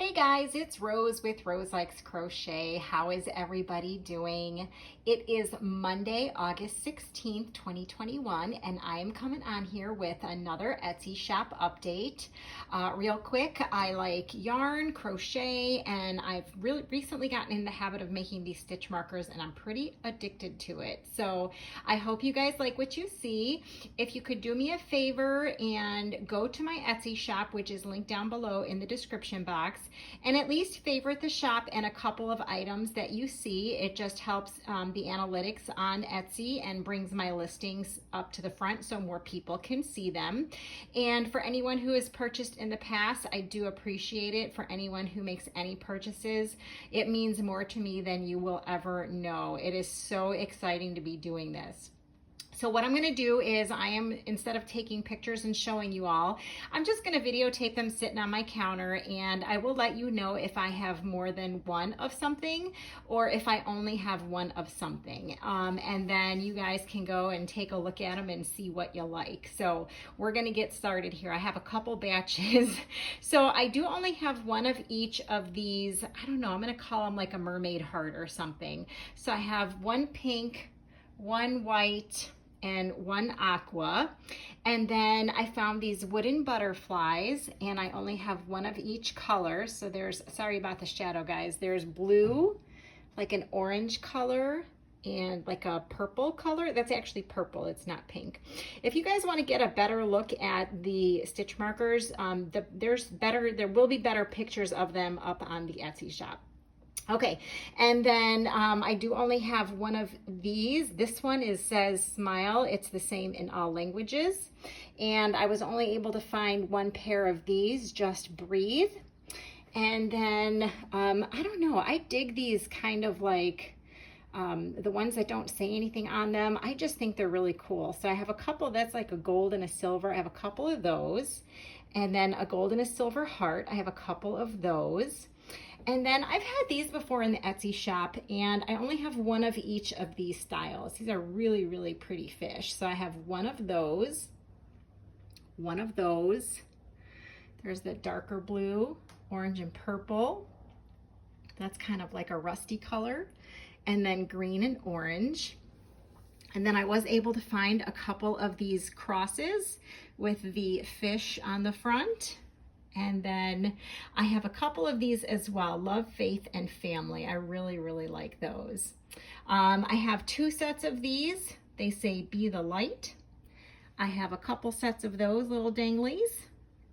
Hey guys, it's Rose with Roselikescrochet. How is everybody doing? It is Monday, August 16th, 2021, and I am coming on here with another Etsy shop update. Real quick, I like yarn, crochet, and I've really recently gotten in the habit of making these stitch markers, and I'm pretty addicted to it. So I hope you guys like what you see. If you could do me a favor and go to my Etsy shop, which is linked down below in the description box, and at least favorite the shop and a couple of items that you see. It just helps the analytics on Etsy and brings my listings up to the front so more people can see them. And for anyone who has purchased in the past, I do appreciate it. For anyone who makes any purchases, it means more to me than you will ever know. It is so exciting to be doing this. So what I'm gonna do is instead of taking pictures and showing you all, I'm just gonna videotape them sitting on my counter, and I will let you know if I have more than one of something or if I only have one of something. And then you guys can go and take a look at them and see what you like. So we're gonna get started here. I have a couple batches. So I do only have one of each of these. I don't know, I'm gonna call them like a mermaid heart or something. So I have one pink, one white, and one aqua. And then I found these wooden butterflies, and I only have one of each color. So there's, sorry about the shadow guys, there's blue, like an orange color, and like a purple color. That's actually purple, it's not pink. If you guys want to get a better look at the stitch markers, there will be better pictures of them up on the Etsy shop. Okay, and then I do only have one of these. This one says Smile. It's the same in all languages. And I was only able to find one pair of these, Just Breathe. And then, I don't know, I dig these kind of like the ones that don't say anything on them. I just think they're really cool. So I have a couple that's like a gold and a silver. I have a couple of those. And then a gold and a silver heart. I have a couple of those. And then I've had these before in the Etsy shop, and I only have one of each of these styles. These are really, really pretty fish. So I have one of those, There's the darker blue, orange and purple. That's kind of like a rusty color. And then green and orange. And then I was able to find a couple of these crosses with the fish on the front. And then I have a couple of these as well, Love, Faith, and Family. I really, really like those. I have two sets of these. They say Be the Light. I have a couple sets of those little danglies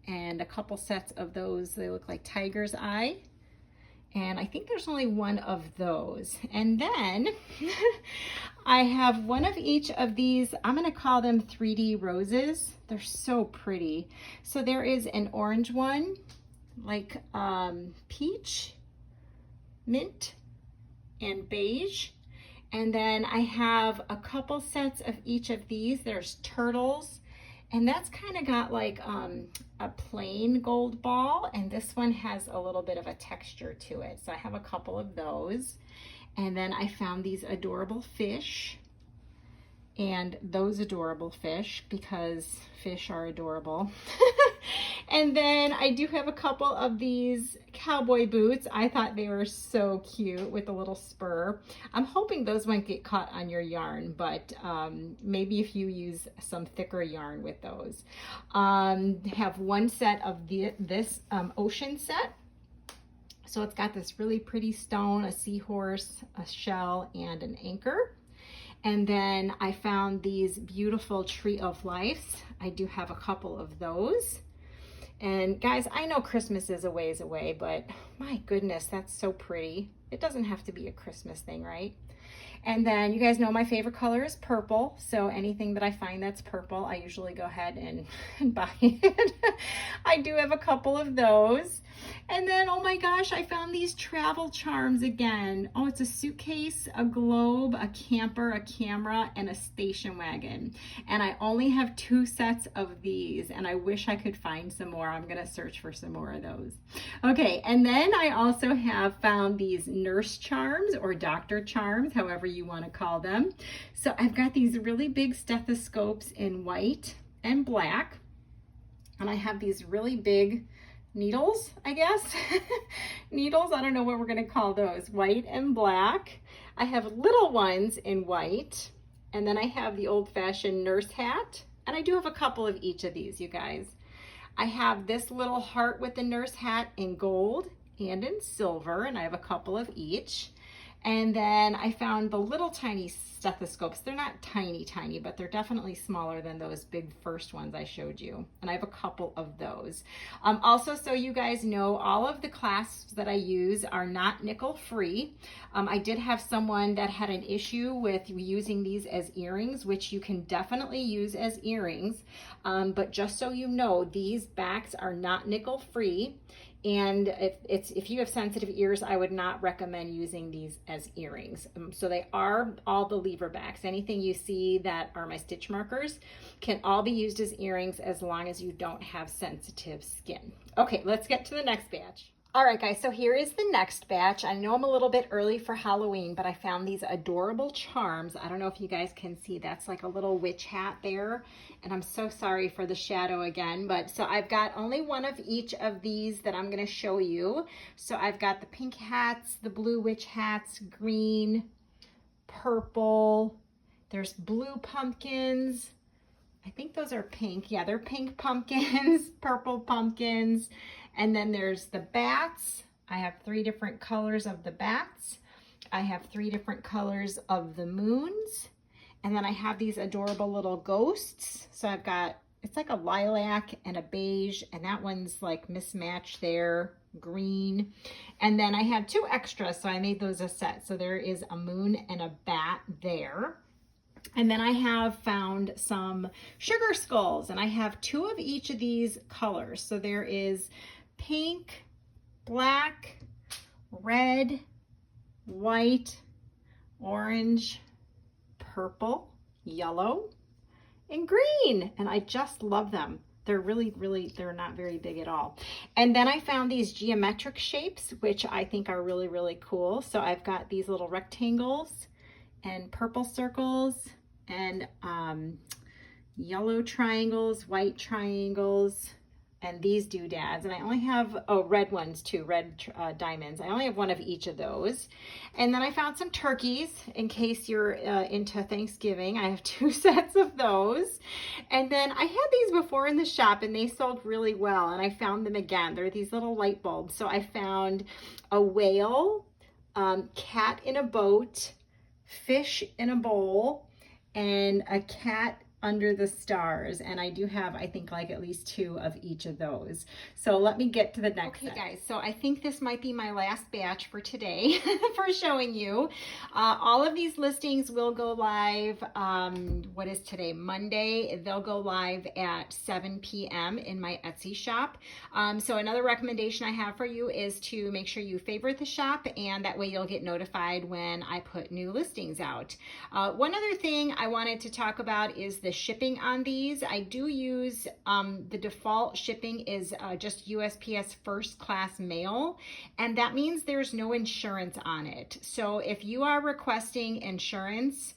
and a couple sets of those. They look like Tiger's Eye. And I think there's only one of those. And then I have one of each of these. I'm gonna call them 3D roses. They're so pretty. So there is an orange one, like peach, mint, and beige. And then I have a couple sets of each of these. There's turtles. And that's kind of got like a plain gold ball, and this one has a little bit of a texture to it. So I have a couple of those. And then I found these adorable fish and those adorable fish, because fish are adorable. And then I do have a couple of these cowboy boots. I thought they were so cute with a little spur. I'm hoping those won't get caught on your yarn, but maybe if you use some thicker yarn with those. Have one set of this ocean set. So it's got this really pretty stone, a seahorse, a shell, and an anchor. And then I found these beautiful Tree of Life. I do have a couple of those. And guys, I know Christmas is a ways away, but my goodness, that's so pretty. It doesn't have to be a Christmas thing, right? And then you guys know my favorite color is purple. So anything that I find that's purple, I usually go ahead and buy it. I do have a couple of those. And then, oh my gosh, I found these travel charms again. Oh, it's a suitcase, a globe, a camper, a camera, and a station wagon. And I only have two sets of these, and I wish I could find some more. I'm gonna search for some more of those. Okay, and then I also have found these nurse charms or doctor charms, however you wanna call them. So I've got these really big stethoscopes in white and black, and I have these really big needles, I guess. Needles, I don't know what we're gonna call those. White and black. I have little ones in white. And then I have the old-fashioned nurse hat. And I do have a couple of each of these, you guys. I have this little heart with the nurse hat in gold and in silver, and I have a couple of each. And then I found the little tiny stethoscopes. They're not tiny, but they're definitely smaller than those big first ones I showed you. And I have a couple of those. Also, so you guys know, all of the clasps that I use are not nickel free. I did have someone that had an issue with using these as earrings, which you can definitely use as earrings. But just so you know, these backs are not nickel free. And if you have sensitive ears, I would not recommend using these as earrings. So they are all the lever backs. Anything you see that are my stitch markers can all be used as earrings as long as you don't have sensitive skin. Okay, let's get to the next batch. All right, guys, so here is the next batch. I know I'm a little bit early for Halloween, but I found these adorable charms. I don't know if you guys can see, that's like a little witch hat there. And I'm so sorry for the shadow again, but so I've got only one of each of these that I'm gonna show you. So I've got the pink hats, the blue witch hats, green, purple, there's blue pumpkins. I think those are pink. Yeah, they're pink pumpkins, purple pumpkins. And then there's the bats. I have 3 different colors of the bats. I have 3 different colors of the moons. And then I have these adorable little ghosts. So I've got, it's like a lilac and a beige, and that one's like mismatched there, green. And then I had 2 extras, so I made those a set. So there is a moon and a bat there. And then I have found some sugar skulls, and I have 2 of each of these colors. So there is pink, black, red, white, orange, purple, yellow, and green. And I just love them. They're really, they're not very big at all. And then I found these geometric shapes, which I think are really cool. So I've got these little rectangles and purple circles and yellow triangles, white triangles, and these doodads. And I only have, oh, red ones too, red diamonds. I only have 1 of each of those. And then I found some turkeys in case you're into Thanksgiving. I have 2 sets of those. And then I had these before in the shop and they sold really well. And I found them again. They're these little light bulbs. So I found a whale, cat in a boat, fish in a bowl, and a cat under the stars. And I do have, I think, like at least 2 of each of those. So let me get to the next set. Guys, so I think this might be my last batch for today for showing you. All of these listings will go live, what is today, Monday. They'll go live at 7 p.m. in my Etsy shop. So another recommendation I have for you is to make sure you favorite the shop, and that way you'll get notified when I put new listings out. One other thing I wanted to talk about is the shipping on these. I do use, the default shipping is just USPS first class mail, and that means there's no insurance on it. So if you are requesting insurance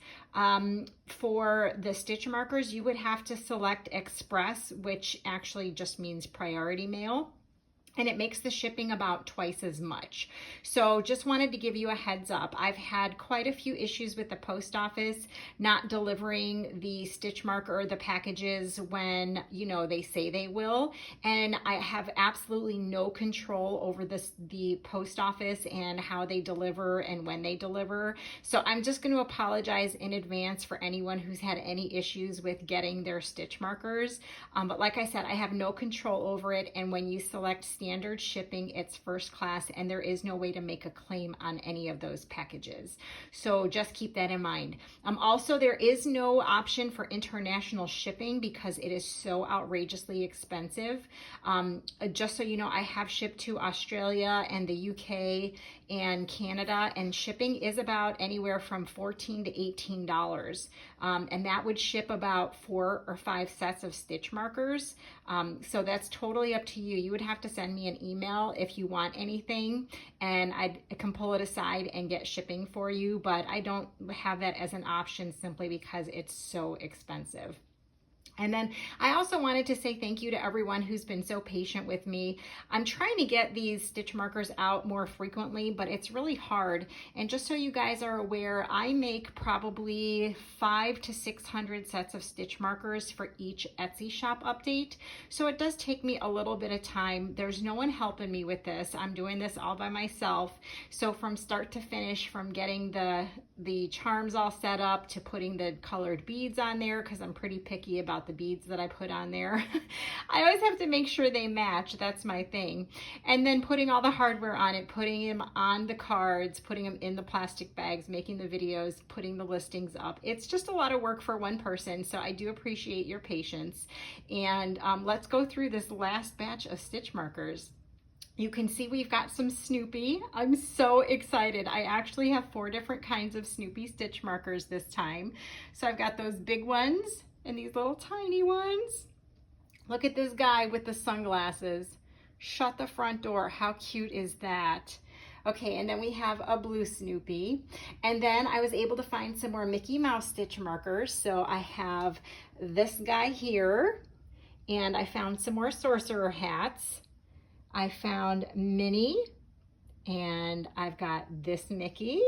for the stitch markers, you would have to select Express, which actually just means priority mail. And it makes the shipping about twice as much. So just wanted to give you a heads up. I've had quite a few issues with the post office not delivering the stitch marker or the packages when, you know, they say they will. And I have absolutely no control over the post office and how they deliver and when they deliver. So I'm just going to apologize in advance for anyone who's had any issues with getting their stitch markers. But like I said, I have no control over it. And when you select standard shipping, it's first class, and there is no way to make a claim on any of those packages. So just keep that in mind. Also, there is no option for international shipping because it is so outrageously expensive. Just so you know, I have shipped to Australia and the UK and Canada, and shipping is about anywhere from $14 to $18. And that would ship about 4 or 5 sets of stitch markers. So that's totally up to you. You would have to send me an email if you want anything, and I can pull it aside and get shipping for you, but I don't have that as an option simply because it's so expensive. And then I also wanted to say thank you to everyone who's been so patient with me. I'm trying to get these stitch markers out more frequently, but it's really hard. And just so you guys are aware, I make probably 500 to 600 sets of stitch markers for each Etsy shop update. So it does take me a little bit of time. There's no one helping me with this. I'm doing this all by myself. So from start to finish, from getting the charms all set up to putting the colored beads on there, because I'm pretty picky about the beads that I put on there. I always have to make sure they match. That's my thing. And then putting all the hardware on it, putting them on the cards, putting them in the plastic bags, making the videos, putting the listings up. It's just a lot of work for one person. So I do appreciate your patience. And let's go through this last batch of stitch markers. You can see we've got some Snoopy. I'm so excited. I actually have 4 different kinds of Snoopy stitch markers this time. So I've got those big ones and these little tiny ones. Look at this guy with the sunglasses. Shut the front door. How cute is that? Okay, and then we have a blue Snoopy. And then I was able to find some more Mickey Mouse stitch markers. So I have this guy here, and I found some more sorcerer hats. I found Minnie, and I've got this Mickey.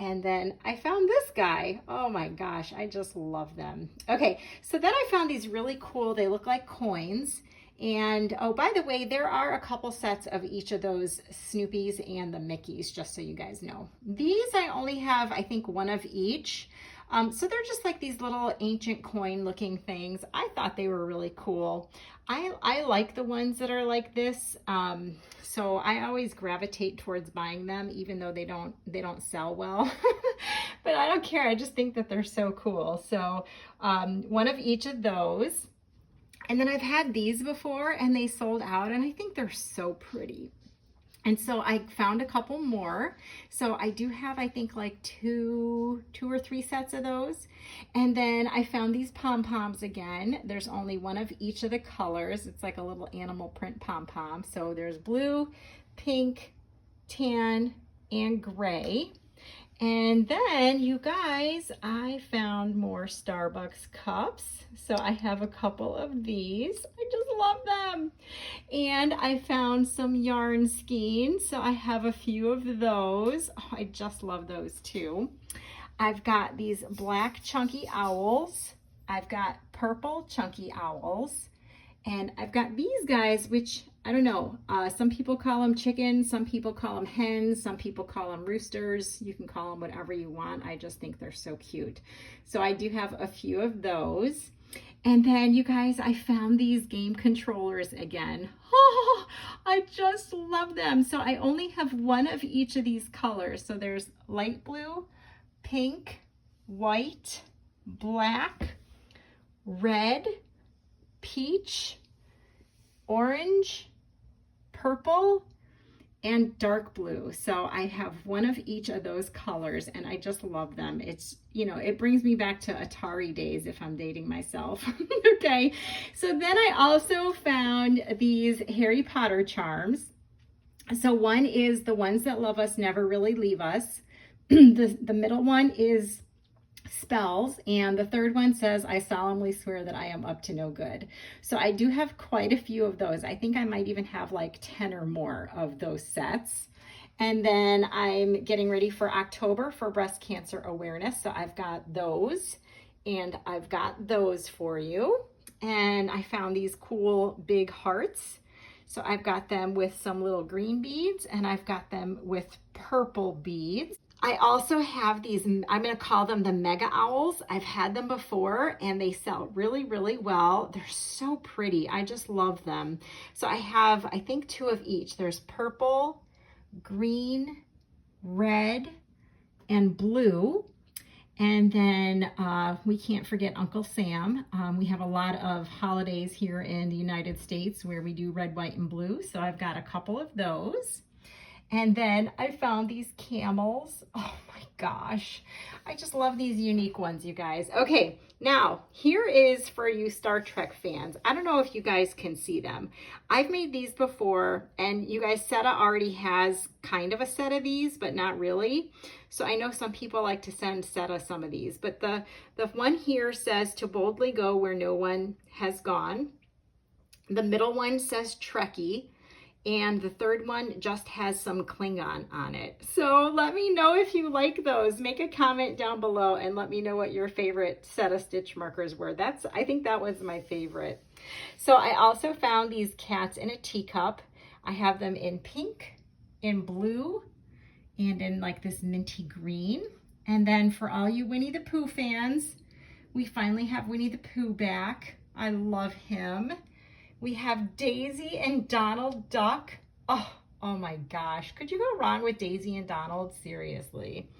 And then I found this guy. Oh my gosh, I just love them. Okay, so then I found these really cool, they look like coins. And oh, by the way, there are a couple sets of each of those Snoopies and the Mickeys, just so you guys know. These I only have, I think, one of each. So they're just like these little ancient coin looking things. I thought they were really cool. I like the ones that are like this. So I always gravitate towards buying them, even though they don't sell well. But I don't care. I just think that they're so cool. So one of each of those. And then I've had these before and they sold out, and I think they're so pretty. And so I found a couple more. So I do have, I think, like two or three sets of those. And then I found these Pom Poms again. There's only one of each of the colors. It's like a little animal print Pom Pom. So there's blue, pink, tan, and gray. And then, you guys, I found more Starbucks cups. So I have a couple of these. I just love them. And I found some yarn skeins. So I have a few of those. Oh, I just love those too. I've got these black chunky owls. I've got purple chunky owls. And I've got these guys, which I don't know, some people call them chickens, some people call them hens, some people call them roosters. You can call them whatever you want. I just think they're so cute. So I do have a few of those. And then, you guys, I found these game controllers again. Oh, I just love them. So I only have one of each of these colors. So there's light blue, pink, white, black, red, peach, orange, purple, and dark blue. So I have one of each of those colors, and I just love them. It's, you know, it brings me back to Atari days if I'm dating myself. Okay, so then I also found these Harry Potter charms. So one is The Ones That Love Us Never Really Leave Us. The middle one is spells, and the third one says, I solemnly swear that I am up to no good. So I do have quite a few of those. I think I might even have like 10 or more of those sets. And then I'm getting ready for October for breast cancer awareness. So I've got those, and I've got those for you. And I found these cool big hearts. So I've got them with some little green beads, and I've got them with purple beads. I also have these, I'm going to call them the Mega Owls. I've had them before, and they sell really, really well. They're so pretty. I just love them. So I have, I think, 2 of each. There's purple, green, red, and blue. And then we can't forget Uncle Sam. We have a lot of holidays here in the United States where we do red, white, and blue. So I've got a couple of those. And then I found these camels. Oh my gosh. I just love these unique ones, you guys. Okay, now here is for you Star Trek fans. I don't know if you guys can see them. I've made these before, and you guys, Seta already has kind of a set of these, but not really. So I know some people like to send Seta some of these, but the one here says to boldly go where no one has gone. The middle one says Trekkie. And the third one just has some Klingon on it. So let me know if you like those. Make a comment down below and let me know what your favorite set of stitch markers were. I think that was my favorite. So I also found these cats in a teacup. I have them in pink, in blue, and in like this minty green. And then for all you Winnie the Pooh fans, we finally have Winnie the Pooh back. I love him. We have Daisy and Donald Duck. Oh my gosh. Could you go wrong with Daisy and Donald? Seriously.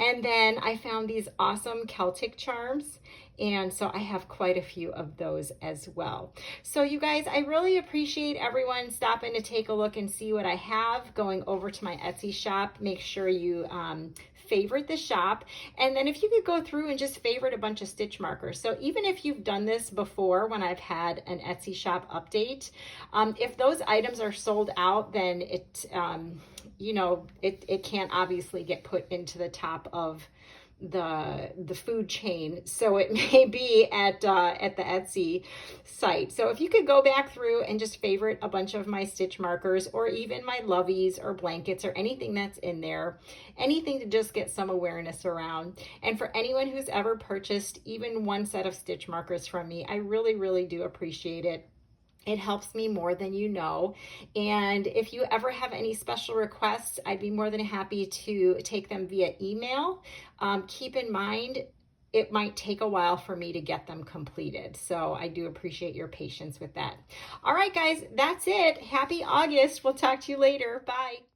And then I found these awesome Celtic charms. And so I have quite a few of those as well. So you guys, I really appreciate everyone stopping to take a look and see what I have. Going over to my Etsy shop, make sure you favorite the shop, and then if you could go through and just favorite a bunch of stitch markers. So even if you've done this before when I've had an Etsy shop update, if those items are sold out, then it you know, it can't obviously get put into the top of the food chain, so it may be at the Etsy site. So if you could go back through and just favorite a bunch of my stitch markers, or even my loveys or blankets or anything that's in there, anything to just get some awareness around. And for anyone who's ever purchased even one set of stitch markers from me, I really do appreciate it. It helps me more than you know. And if you ever have any special requests, I'd be more than happy to take them via email. Keep in mind, it might take a while for me to get them completed. So I do appreciate your patience with that. All right, guys, that's it. Happy August. We'll talk to you later. Bye.